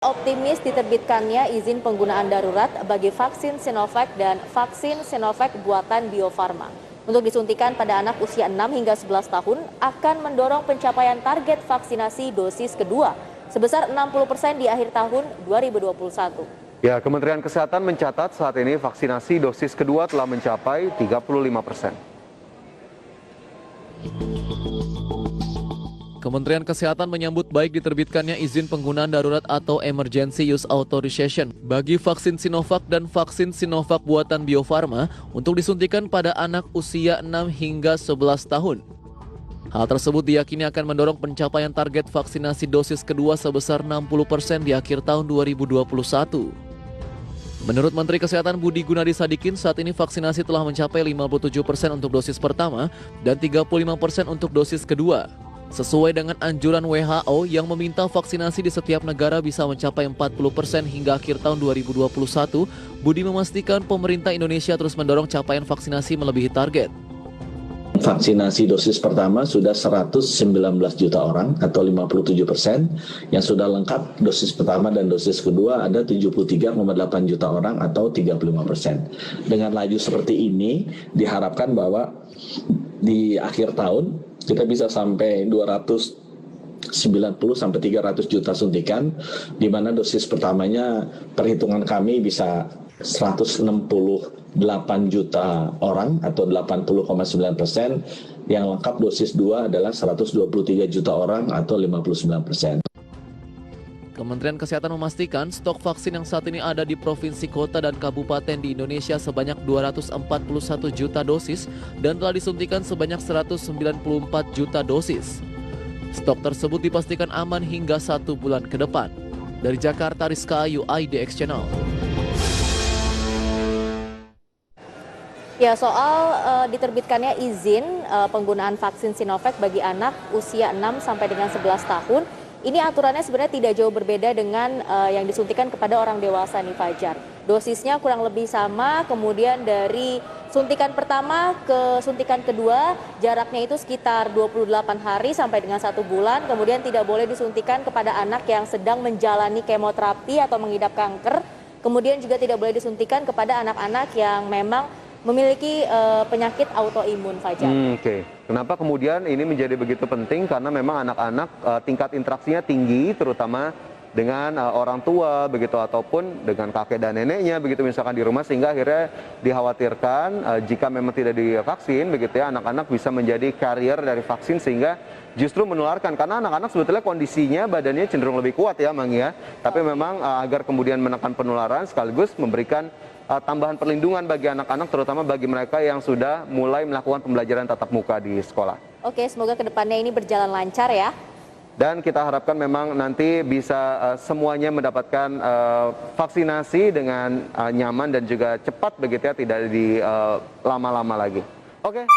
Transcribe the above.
Optimis diterbitkannya izin penggunaan darurat bagi vaksin Sinovac dan vaksin Sinovac buatan Bio Farma. Untuk disuntikan pada anak usia 6 hingga 11 tahun akan mendorong pencapaian target vaksinasi dosis kedua sebesar 60% di akhir tahun 2021. Ya, Kementerian Kesehatan mencatat saat ini vaksinasi dosis kedua telah mencapai 35%. Kementerian Kesehatan menyambut baik diterbitkannya izin penggunaan darurat atau Emergency Use Authorization bagi vaksin Sinovac dan vaksin Sinovac buatan Bio Farma untuk disuntikan pada anak usia 6 hingga 11 tahun. Hal tersebut diyakini akan mendorong pencapaian target vaksinasi dosis kedua sebesar 60% di akhir tahun 2021. Menurut Menteri Kesehatan Budi Gunadi Sadikin, saat ini vaksinasi telah mencapai 57% untuk dosis pertama dan 35% untuk dosis kedua. Sesuai dengan anjuran WHO yang meminta vaksinasi di setiap negara bisa mencapai 40% hingga akhir tahun 2021, Budi memastikan pemerintah Indonesia terus mendorong capaian vaksinasi melebihi target. Vaksinasi dosis pertama sudah 119 juta orang atau 57%, yang sudah lengkap dosis pertama dan dosis kedua ada 73,8 juta orang atau 35%. Dengan laju seperti ini diharapkan bahwa di akhir tahun kita bisa sampai 290 sampai 300 juta suntikan, di mana dosis pertamanya perhitungan kami bisa 168 juta orang atau 80,9%, yang lengkap dosis 2 adalah 123 juta orang atau 59%. Kementerian Kesehatan memastikan stok vaksin yang saat ini ada di provinsi, kota, dan kabupaten di Indonesia sebanyak 241 juta dosis dan telah disuntikan sebanyak 194 juta dosis. Stok tersebut dipastikan aman hingga 1 bulan ke depan. Dari Jakarta, Rizka Ayu, IDX Channel. Ya, soal diterbitkannya izin penggunaan vaksin Sinovac bagi anak usia 6 sampai dengan 11 tahun, ini aturannya sebenarnya tidak jauh berbeda dengan yang disuntikan kepada orang dewasa nih, Fajar. Dosisnya kurang lebih sama, kemudian dari suntikan pertama ke suntikan kedua jaraknya itu sekitar 28 hari sampai dengan 1 bulan, kemudian tidak boleh disuntikan kepada anak yang sedang menjalani kemoterapi atau mengidap kanker, kemudian juga tidak boleh disuntikan kepada anak-anak yang memang memiliki penyakit autoimun, Fajar. Oke. Kenapa kemudian ini menjadi begitu penting? Karena memang anak-anak tingkat interaksinya tinggi, terutama dengan orang tua begitu ataupun dengan kakek dan neneknya begitu misalkan di rumah, sehingga akhirnya dikhawatirkan jika memang tidak divaksin begitu ya, anak-anak bisa menjadi carrier dari vaksin sehingga justru menularkan, karena anak-anak sebetulnya kondisinya badannya cenderung lebih kuat ya, Mang ya. Tapi memang agar kemudian menekan penularan sekaligus memberikan tambahan perlindungan bagi anak-anak, terutama bagi mereka yang sudah mulai melakukan pembelajaran tatap muka di sekolah. Oke, semoga kedepannya ini berjalan lancar ya. Dan kita harapkan memang nanti bisa semuanya mendapatkan vaksinasi dengan nyaman dan juga cepat begitu ya, tidak di lama-lama lagi. Oke.